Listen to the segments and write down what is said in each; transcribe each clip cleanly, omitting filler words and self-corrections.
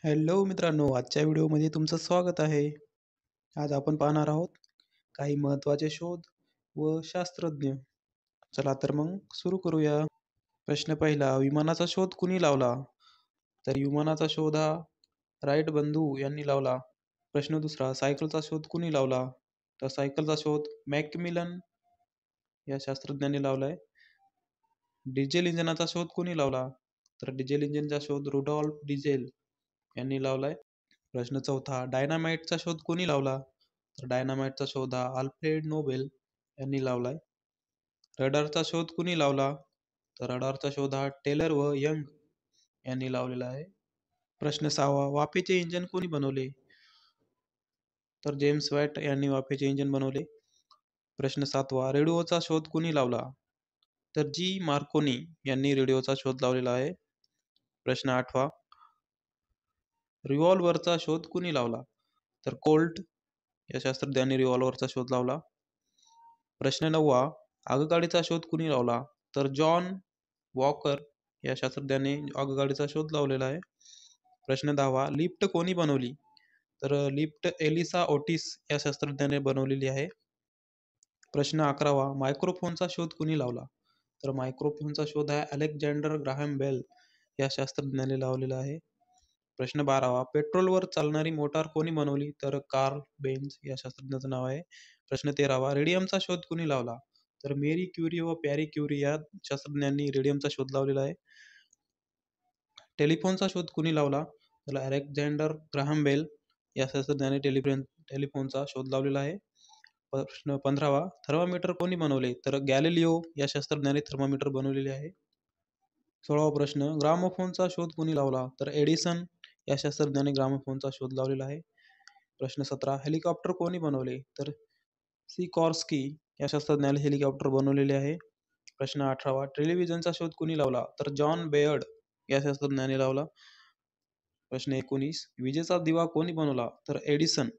Hello मित्रांनो, आजच्या व्हिडिओमध्ये तुमचं स्वागत आहे. आज आपण पाहणार आहोत काही महत्त्वाचे शोध व शास्त्रज्ञ. चला तर मग सुरू करूया. प्रश्न पहिला, विमानाचा शोध कुणी लावला? तर विमानाचा शोध हा राईट बंधू यांनी लावला. प्रश्न दुसरा, सायकलचा शोध कुणी लावला? तर सायकलचा शोध मॅकमिलन या शास्त्रज्ञांनी लावलाय. डिझेल इंजिनाचा शोध कुणी लावला? तर डिझेल इंजिनचा शोध रुडॉल्फ डिझेल यांनी लावलाय. प्रश्न चौथा, डायनामाइटचा शोध कोणी लावला? तर डायनामाइटचा शोध हा अल्फ्रेड नोबेल यांनी लावलाय. रडारचा शोध कुणी लावला? तर रडारचा शोध हा टेलर व यंग यांनी लावलेला आहे. प्रश्न सहावा, वाफेचे इंजिन कोणी बनवले? तर जेम्स वॅट यांनी वाफेचे इंजिन बनवले. प्रश्न सातवा, रेडिओचा शोध कुणी लावला? तर जी मार्कोनी यांनी रेडिओचा शोध लावलेला आहे. प्रश्न आठवा, रिव्हॉल्व्हरचा शोध कुणी लावला? तर कोल्ट या शास्त्रज्ञांनी रिव्हॉल्व्हरचा शोध लावला. प्रश्न नववा, आगगाडीचा शोध कुणी लावला? तर जॉन वॉकर या शास्त्रज्ञाने आगगाडीचा शोध लावलेला आहे. प्रश्न दहावा, लिफ्ट कोणी बनवली? तर लिफ्ट एलिसा ओटिस या शास्त्रज्ञाने बनवलेली आहे. प्रश्न अकरावा, मायक्रोफोनचा शोध कुणी लावला? तर मायक्रोफोनचा शोध हा अलेक्झांडर ग्राहम बेल या शास्त्रज्ञाने लावलेला आहे. प्रश्न बारावा, पेट्रोलवर चालणारी मोटार कोणी बनवली? तर कार्ल बेन्झ या शास्त्रज्ञाचं नाव आहे. प्रश्न तेरावा, रेडियमचा शोध कुणी लावला? तर मेरी क्युरी व प्यारी क्युरी या शास्त्रज्ञांनी रेडियमचा शोध लावलेला आहे. टेलिफोनचा शोध कुणी लावला? तर अलेक्झांडर ग्राहम बेल या शास्त्रज्ञाने टेलिफोनचा शोध लावलेला आहे. प्रश्न पंधरावा, थर्मामीटर कोणी बनवले? तर गॅलिलिओ या शास्त्रज्ञाने थर्मामीटर बनवलेले आहे. 16वा प्रश्न, ग्रामोफोनचा शोध कोणी लावला? तर एडिसन या शास्त्रज्ञाने ग्रामोफोनचा शोध लावलेला आहे. प्रश्न 17, हेलिकॉप्टर कोणी बनवले? तर सिकॉर्स्की या शास्त्रज्ञाने हेलिकॉप्टर बनवलेले आहे. प्रश्न 18वा, टेलिव्हिजनचा शोध कोणी लावला? तर जॉन बेयर्ड या शास्त्रज्ञाने लावला. प्रश्न 19, विजेचा दिवा कोणी बनवला? तर एडिसन,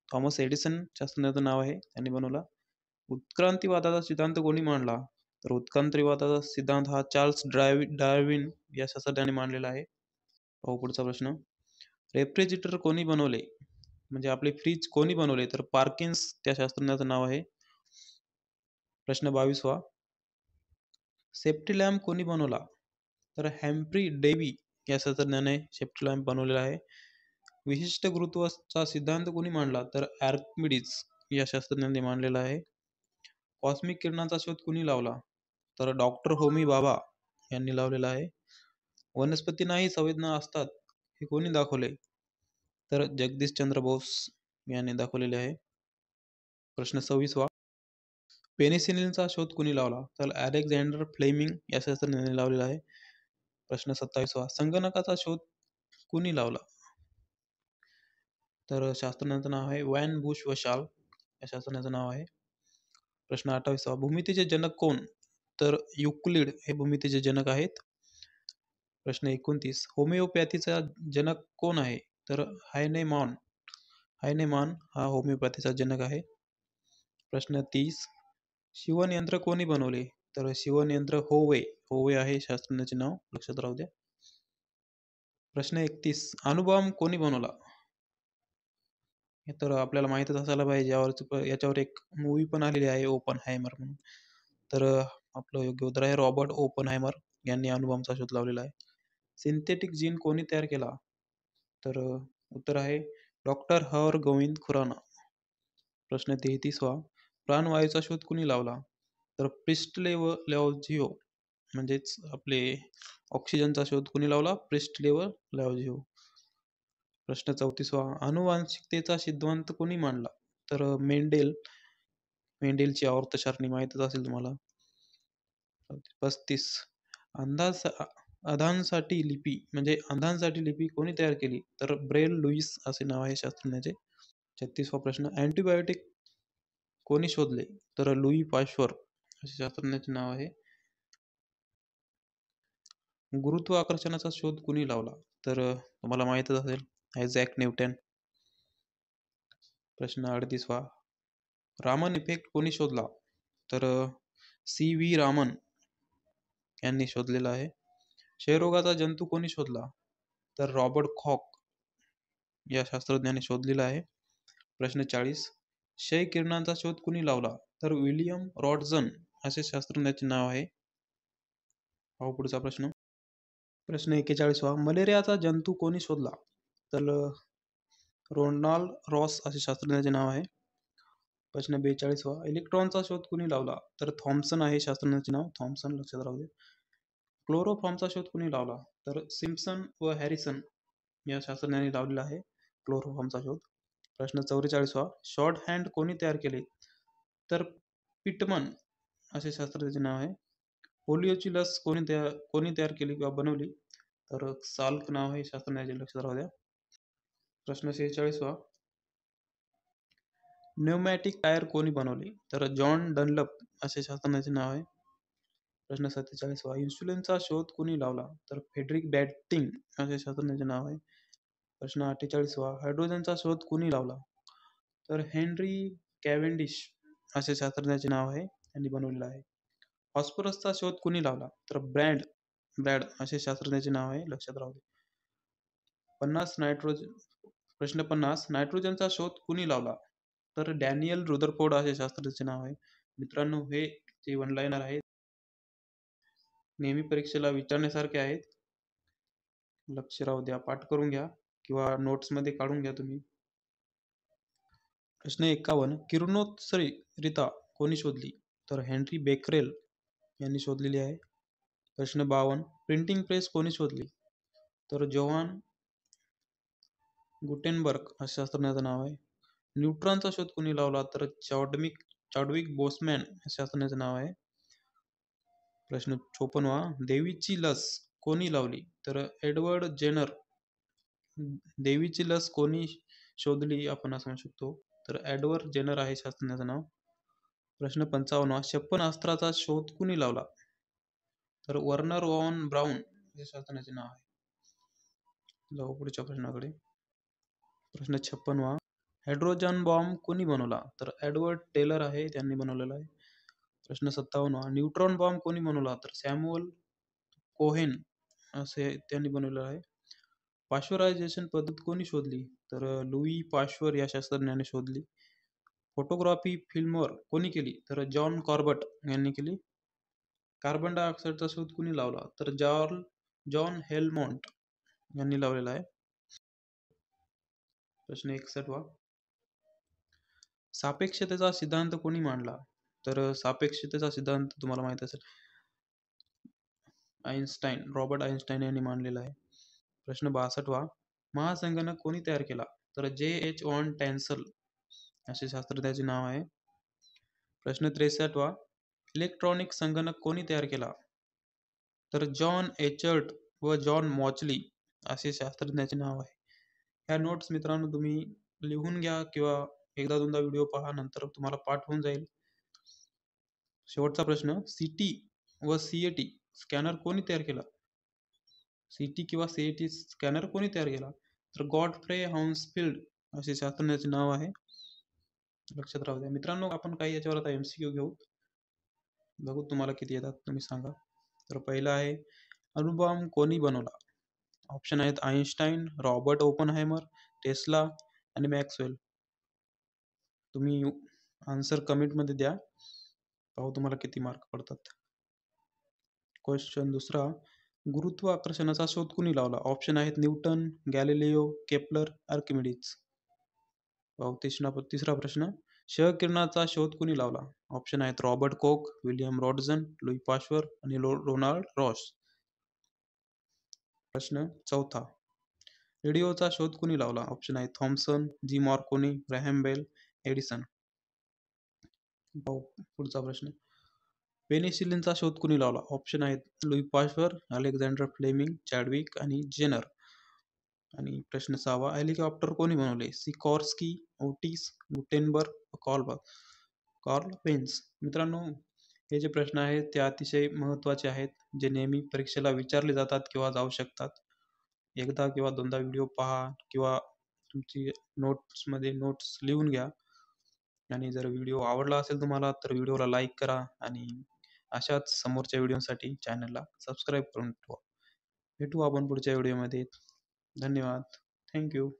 थॉमस एडिसन शास्त्रज्ञाचं नाव आहे, त्यांनी बनवला. उत्क्रांतीवादाचा सिद्धांत कोणी मांडला? तर उत्क्रांतीवादाचा सिद्धांत हा चार्ल्स डार्विन या शास्त्रज्ञाने मांडलेला आहे. पाहू पुढचा प्रश्न, रेफ्रिजरेटर कोणी बनवले? म्हणजे आपले फ्रीज कोणी बनवले? तर पार्किन्स त्या शास्त्रज्ञाचं नाव आहे. प्रश्न 22वा, सेफ्टी लॅम्प कोणी बनवला? तर हॅम्फ्री डेव्ही या शास्त्रज्ञाने सेफ्टी लॅम्प बनवलेला आहे. विशिष्ट गुरुत्वाचा सिद्धांत कोणी मांडला? तर आर्किमिडीज या शास्त्रज्ञाने मांडलेला आहे. कॉस्मिक किरणांचा शोध कुणी लावला? तर डॉक्टर होमी भाभा यांनी लावलेला आहे. वनस्पतींनाही संवेदना असतात हे कोणी दाखवले? तर जगदीशचंद्र बोस यांनी दाखवलेले आहे. प्रश्न 26वा, पेनिसिलिनचा शोध कुणी लावला? तर अलेक्झांडर फ्लेमिंग या शास्त्रज्ञाने लावलेला आहे. प्रश्न 27वा, संगणकाचा शोध कुणी लावला? तर शास्त्रज्ञाचं नाव आहे वॅन बुश वशाल या शास्त्रज्ञाचं नाव आहे. प्रश्न 28वा, भूमितीचे जनक कोण? तर युक्लिड हे भूमितीचे जनक आहेत. प्रश्न 29, होमिओपॅथीचा जनक कोण आहे? तर हायनेमान हा होमिओपॅथीचा जनक आहे. प्रश्न 30, शिवणयंत्र कोणी बनवले? तर शिवणयंत्र होवे आहे शास्त्रज्ञाचे नाव, लक्षात राहू द्या. प्रश्न 31, अणुबॉम्ब कोणी बनवला? हे तर आपल्याला माहीतच असायला पाहिजे. याच्यावर एक मूव्ही पण आलेली आहे ओपनहायमर म्हणून. तर आपलं योग्य उत्तर आहे रॉबर्ट ओपनहायमर यांनी अणुबॉम्बचा शोध लावलेला आहे. सिंथेटिक जीन कोणी तयार केला? तर उत्तर आहे डॉक्टर हरगोविंद खुराना. प्रश्न 33वा, प्राणवायूचा शोध कुणी लावला? तर प्रिस्टले लॅव्होझिओ म्हणजेच आपले ऑक्सिजनचा शोध कुणी लावला? प्रिस्टले लॅव्होझिओ. प्रश्न 34वा, आनुवांशिकतेचा सिद्धांत कोणी मांडला? तर मेंडेलची आवर्त सारणी माहीतच असेल तुम्हाला. 35, अंधांसाठी लिपी कोणी तयार केली? तर ब्रेल लुईस असे नाव आहे शास्त्रज्ञाचे. 36वा प्रश्न, अँटिबायोटिक कोणी शोधले? तर लुई पाश्चर असे शास्त्रज्ञाचे नाव आहे. गुरुत्वाकर्षणाचा शोध कुणी लावला? तर तुम्हाला माहीतच असेल आयझॅक न्यूटन. प्रश्न 38वा, रामन इफेक्ट कोणी शोधला? तर सी व्ही रामन यांनी शोधलेला आहे. क्षयरोगाचा जंतू कोणी शोधला? तर रॉबर्ट कॉक या शास्त्रज्ञाने शोधलेला आहे. प्रश्न 40. क्षय किरणांचा शोध कुणी लावला? तर विल्यम रॉटझन असे शास्त्रज्ञाचे नाव आहे. पाहू पुढचा प्रश्न. प्रश्न 41वा. मलेरियाचा जंतू कोणी शोधला? तर रोनाल्ड रॉस असे शास्त्रज्ञाचे नाव आहे. प्रश्न 42वा. इलेक्ट्रॉनचा शोध कुणी लावला? तर थॉम्सन आहे शास्त्रज्ञाचे नाव. थॉम्सन लक्षात राहू दे. क्लोरोफॉर्मचा शोध कुणी लावला? तर सिम्पसन व हॅरिसन या शास्त्रज्ञांनी लावलेला आहे क्लोरोफॉर्मचा शोध. प्रश्न 44वा. शॉर्ट हँड कोणी तयार केले? तर पिटमन असे शास्त्रज्ञाचे नाव आहे. पोलिओची लस कोणी तयार केली किंवा बनवली? तर साल्क नाव आहे शास्त्रज्ञाचे, लक्षात राहू द्या. प्रश्न 46वा. न्यूमॅटिक टायर कोणी बनवले? तर जॉन डनलप असे शास्त्रज्ञाचे नाव आहे. प्रश्न 47वा. इन्शुलिनचा शोध कुणी लावला? तर फेडरिक बॅटिंग असे शास्त्रज्ञाचे नाव आहे. प्रश्न 48वा. हायड्रोजनचा शोध कुणी लावला? तर हेनरी कॅव्हेंडिश असे शास्त्रज्ञाचे नाव आहे, त्यांनी बनवलेला आहे. फॉस्फरसचा शोध कुणी लावला? तर ब्रॅड असे शास्त्रज्ञाचे नाव आहे, लक्षात राहू दे. 50 नायट्रोजन प्रश्न 50. नायट्रोजनचा शोध कुणी लावला? तर डॅनियल रुदरफोर्ड असे शास्त्रज्ञाचे नाव आहे. मित्रांनो, हे जे वन लाईनर आहेत नेहमी परीक्षेला विचारण्यासारखे आहेत. लक्ष राहू द्या, पाठ करून घ्या किंवा नोट्समध्ये काढून घ्या तुम्ही. प्रश्न 51. किरणोत्सर्गिता कोणी शोधली? तर हेनरी बेकरेल यांनी शोधलेली आहे. प्रश्न 52. प्रिंटिंग प्रेस कोणी शोधली? तर जोहान गुटेनबर्ग अशा शास्त्रज्ञाचं नाव आहे. न्यूट्रॉनचा शोध कोणी लावला? तर चॉडविक बोसमॅन या शास्त्रज्ञाचं नाव आहे. प्रश्न 54वा. देवीची लस कोणी लावली? तर एडवर्ड जेनर. देवीची लस कोणी शोधली आपण असं म्हणू शकतो? तर एडवर्ड जेनर आहे शास्त्रज्ञाचं नाव. प्रश्न 55वा. क्षेपणास्त्राचा शोध कुणी लावला? तर वर्नर वॉन ब्राऊन हे शास्त्रज्ञाचे नाव आहे. जाऊ पुढच्या प्रश्नाकडे. प्रश्न 56वा. हायड्रोजन बॉम्ब कोणी बनवला? तर एडवर्ड टेलर आहे, त्यांनी बनवलेला आहे. प्रश्न 57वा. न्यूट्रॉन बॉम्ब कोणी बनवला? तर सॅम्युअल कोहेन असे त्यांनी बनवलेला आहे. पाश्चरायझेशन पद्धत कोणी शोधली? तर लुई पाश्चर या शास्त्रज्ञाने शोधली. फोटोग्राफी फिल्मवर कोणी केली? तर जॉन कॉर्बट यांनी केली. कार्बन डायऑक्साईडचा शोध कुणी लावला? तर जॉन हेलमॉन्ट यांनी लावलेला आहे. प्रश्न 61वा. सापेक्षतेचा सिद्धांत कोणी मांडला? तर सापेक्षतेचा सिद्धांत तुम्हाला माहित असेल, रॉबर्ट आइन्स्टाईन यांनी मांडलेला आहे. प्रश्न 62वा. महासंगणक कोणी तयार केला? तर J.H. वॉन टॅन्सल असे शास्त्रज्ञाचे नाव आहे. प्रश्न 63वा. इलेक्ट्रॉनिक संगणक कोणी तयार केला? तर जॉन एचर्ट व जॉन मॉचली असे शास्त्रज्ञाचे नाव आहे. ह्या नोट्स मित्रांनो तुम्ही लिहून घ्या किंवा एकदा दोनदा व्हिडिओ पहा, नंतर तुम्हाला पाठ होऊन जाईल. शेवटचा प्रश्न. सीटी व सीएटी स्कॅनर कोणी तयार केला? सीटी किंवा सीएटी स्कॅनर कोणी तयार केला? तर गॉडफ्रे हाउन्सफील्ड असे शास्त्रज्ञाचे नाव आहे, लक्षात राहू द्या. मित्रांनो, आपण काही याच्यावर आता MCQ घेऊ. बघू तुम्हाला किती येतात, तुम्ही सांगा. तर पहिला आहे, अणुबॉम्ब कोणी बनवला? ऑप्शन आहेत आइन्स्टाईन, रॉबर्ट ओपनहायमर, टेस्ला आणि मॅक्सवेल. तुम्ही आन्सर कमेंटमध्ये द्या, पाहू तुम्हाला किती मार्क पडतात. क्वेश्चन दुसरा. गुरुत्वाकर्षणाचा शोध कुणी लावला? ऑप्शन आहेत न्यूटन, गॅलिलिओ, केपलर, आर्किमिडीज. पाहू तिसरा प्रश्न. क्षकिरणाचा शोध कुणी लावला? ऑप्शन आहेत Robert Koch, William Roentgen, Louis Pasteur आणि रोनाल्ड रॉस. प्रश्न चौथा. रेडिओचा शोध कुणी लावला? ऑप्शन आहेत Thomson, G Marconi, Graham Bell, Edison. पाहू पुढचा प्रश्न. पेनिसिलिनचा शोध कुणी लावला? ऑप्शन आहेत Louis Pasteur, Alexander Fleming, Chadwick आणि जेनर. आणि प्रश्न 6वा. हेलिकॉप्टर कोणी बनवले? Sikorsky, Otis, Gutenberg, Karl Benz. मित्रांनो, हे जे प्रश्न आहेत ते अतिशय महत्त्वाचे आहेत, जे नेहमी परीक्षेला विचारले जातात किंवा जाऊ शकतात. एकदा किंवा दोनदा व्हिडिओ पहा किंवा तुमची नोट्स लिहून घ्या. आणि जर व्हिडिओ आवडला असेल तुम्हाला, तर व्हिडिओला लाईक करा आणि अशाच समोरच्या व्हिडिओसाठी चॅनलला सबस्क्राईब करून ठेवा. भेटू आपण पुढच्या व्हिडिओमध्ये. धन्यवाद. Thank you.